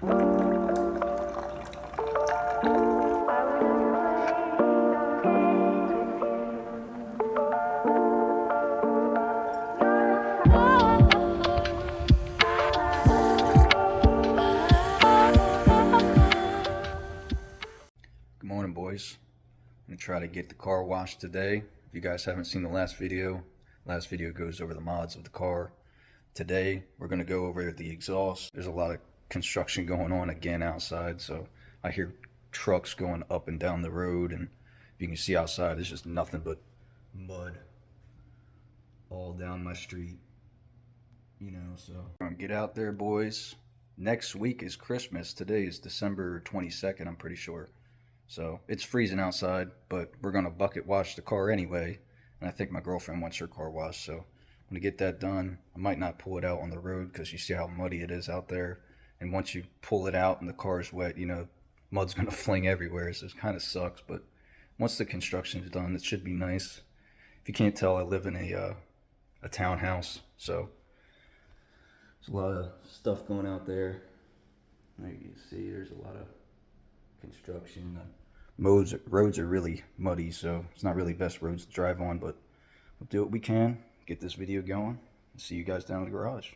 Good morning, boys. I'm gonna try to get the car washed today. If you guys haven't seen the last video goes over the mods of the car. Today we're gonna go over the exhaust. There's a lot of construction going on again outside, so I hear trucks going up and down the road, and if you can see outside, it's just nothing but mud all down my street, you know. So get out there, boys. Next week is Christmas. Today is December 22nd, I'm pretty sure. So it's freezing outside, but we're gonna bucket wash the car anyway. And I think my girlfriend wants her car washed, so I'm gonna get that done. I might not pull it out on the road because you see how muddy it is out there. And once you pull it out and the car is wet, you know, mud's gonna fling everywhere. So it kind of sucks, but once the construction is done, it should be nice. If you can't tell, I live in a townhouse, so there's a lot of stuff going out there. Like you can see, there's a lot of construction. Roads are really muddy, so it's not really best roads to drive on, but we'll do what we can, get this video going, and see you guys down in the garage.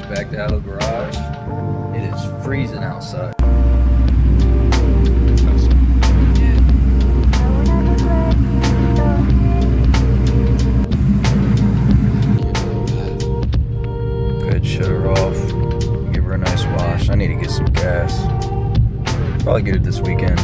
Back out of the garage. It is freezing outside. Good, shut her off. Give her a nice wash. I need to get some gas. Probably get it this weekend.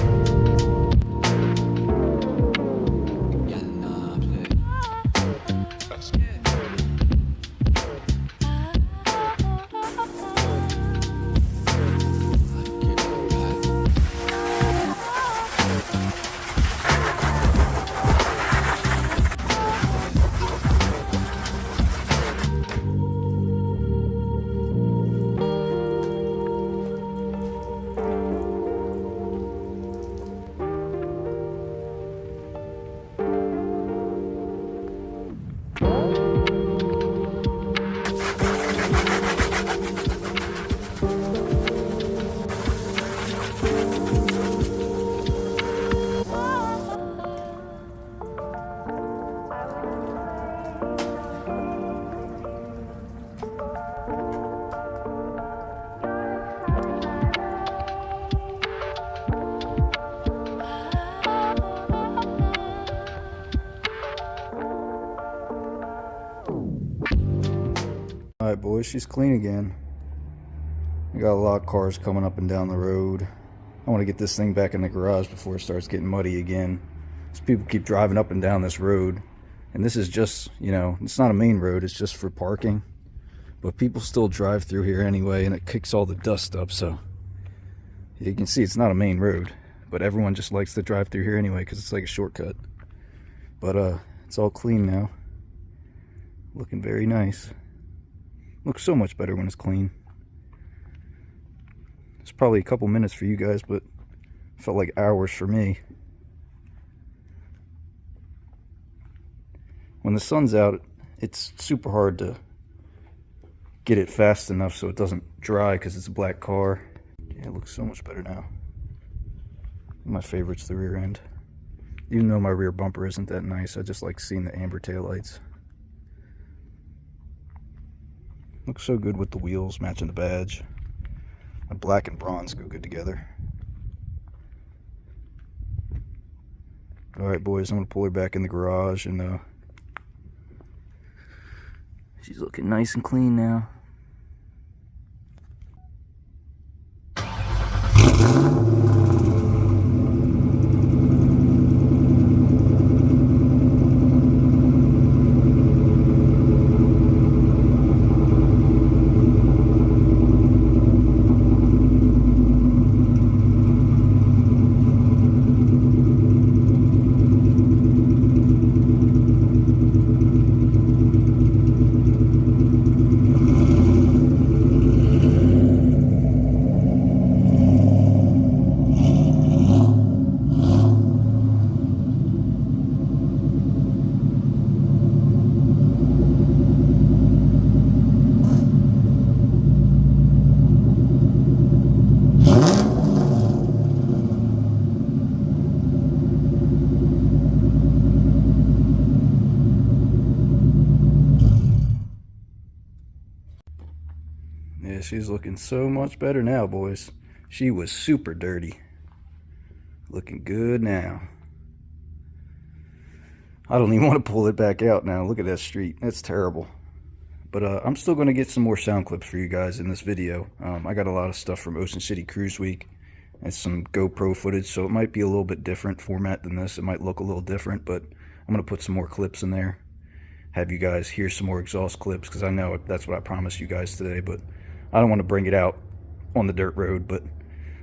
Alright, boys, she's clean again. We got a lot of cars coming up and down the road. I want to get this thing back in the garage before it starts getting muddy again. Because people keep driving up and down this road. And this is just, you know, it's not a main road, it's just for parking. But people still drive through here anyway, and it kicks all the dust up, so you can see it's not a main road. But everyone just likes to drive through here anyway because it's like a shortcut. But it's all clean now. Looking very nice. Looks so much better when it's clean. It's probably a couple minutes for you guys, but it felt like hours for me. When the sun's out, it's super hard to get it fast enough so it doesn't dry because it's a black car. Yeah, it looks so much better now. My favorite's the rear end. Even though my rear bumper isn't that nice, I just like seeing the amber taillights. Looks so good with the wheels matching the badge. The black and bronze go good together. Alright boys, I'm gonna pull her back in the garage, and she's looking nice and clean now. Yeah, she's looking so much better now, boys. She was super dirty. Looking good now. I don't even want to pull it back out now. Look at that street. That's terrible. But I'm still going to get some more sound clips for you guys in this video. I got a lot of stuff from Ocean City Cruise Week and some GoPro footage, so it might be a little bit different format than this. It might look a little different, but I'm going to put some more clips in there. Have you guys hear some more exhaust clips, because I know that's what I promised you guys today, but I don't want to bring it out on the dirt road. But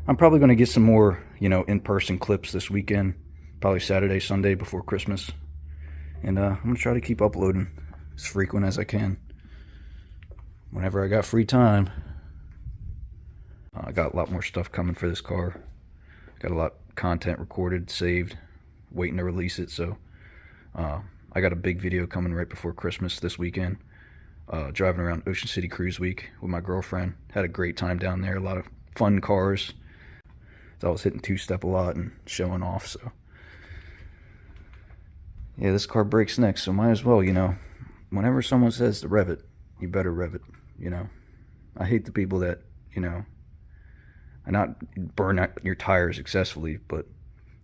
I'm probably going to get some more, you know, in-person clips this weekend, probably Saturday, Sunday before Christmas. And I'm going to try to keep uploading as frequent as I can whenever I got free time. I got a lot more stuff coming for this car. Got a lot of content recorded, saved, waiting to release it. So I got a big video coming right before Christmas this weekend. Driving around Ocean City Cruise Week with my girlfriend. Had a great time down there. A lot of fun cars. So I was hitting two-step a lot and showing off. So yeah, this car breaks next, so might as well, you know. Whenever someone says to rev it, you better rev it, you know. I hate the people that, you know, and not burn out your tires excessively, but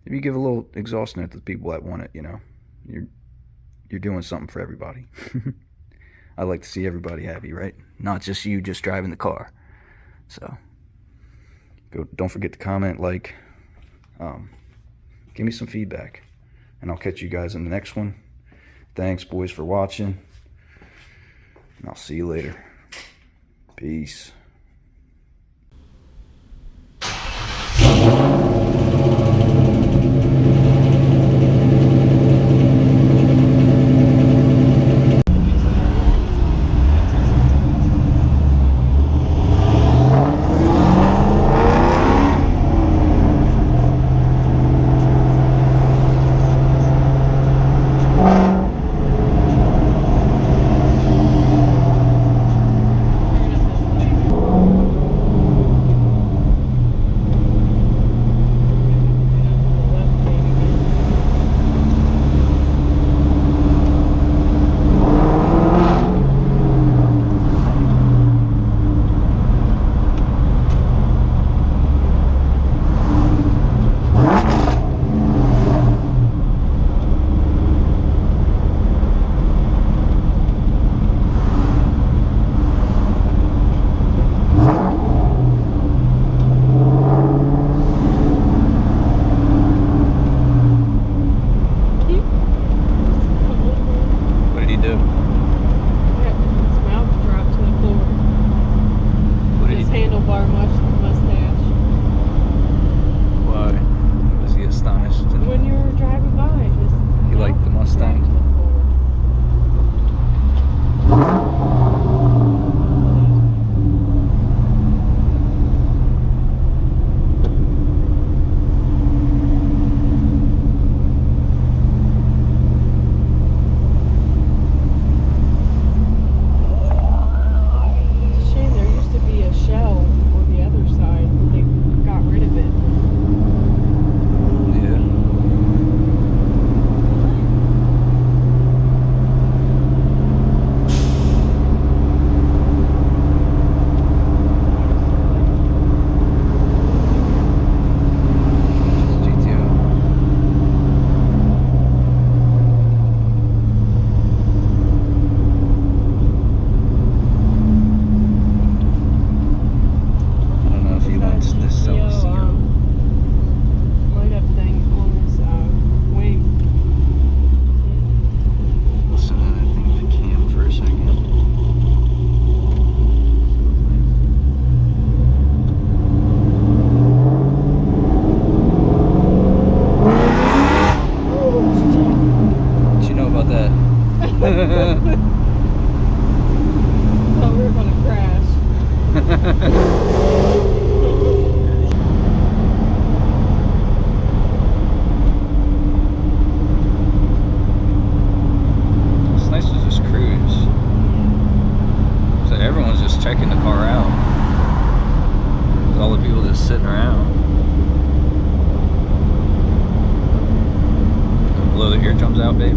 if you give a little exhaust note to the people that want it, you know, you're doing something for everybody. I like to see everybody happy, right? Not just you just driving the car. So don't forget to comment, like, give me some feedback, and I'll catch you guys in the next one. Thanks, boys, for watching, and I'll see you later. Peace. jumps out, babe.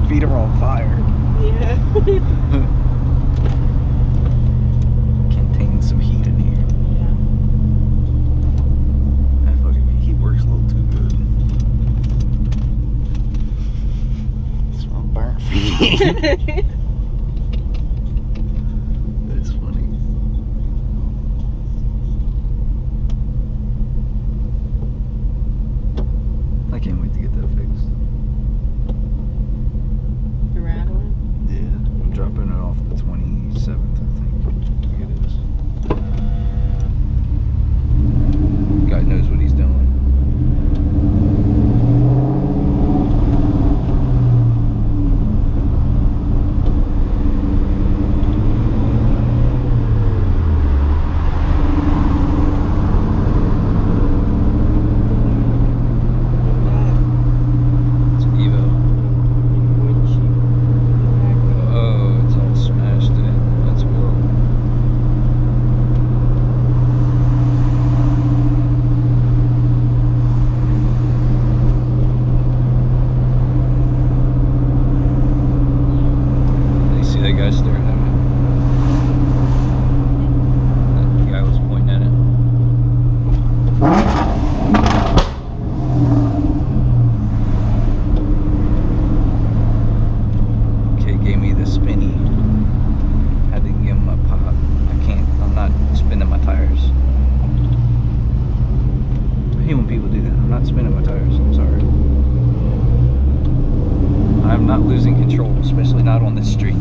Feet are on fire. Yeah. Contains some heat in here. Yeah. That fucking heat works a little too good. Smell burnt feet. That's funny. I can't wait to get that fixed. Yeah, I'm dropping it off the 27th, I think it is. Guy knows what he's doing. I'm not losing control, especially not on this street.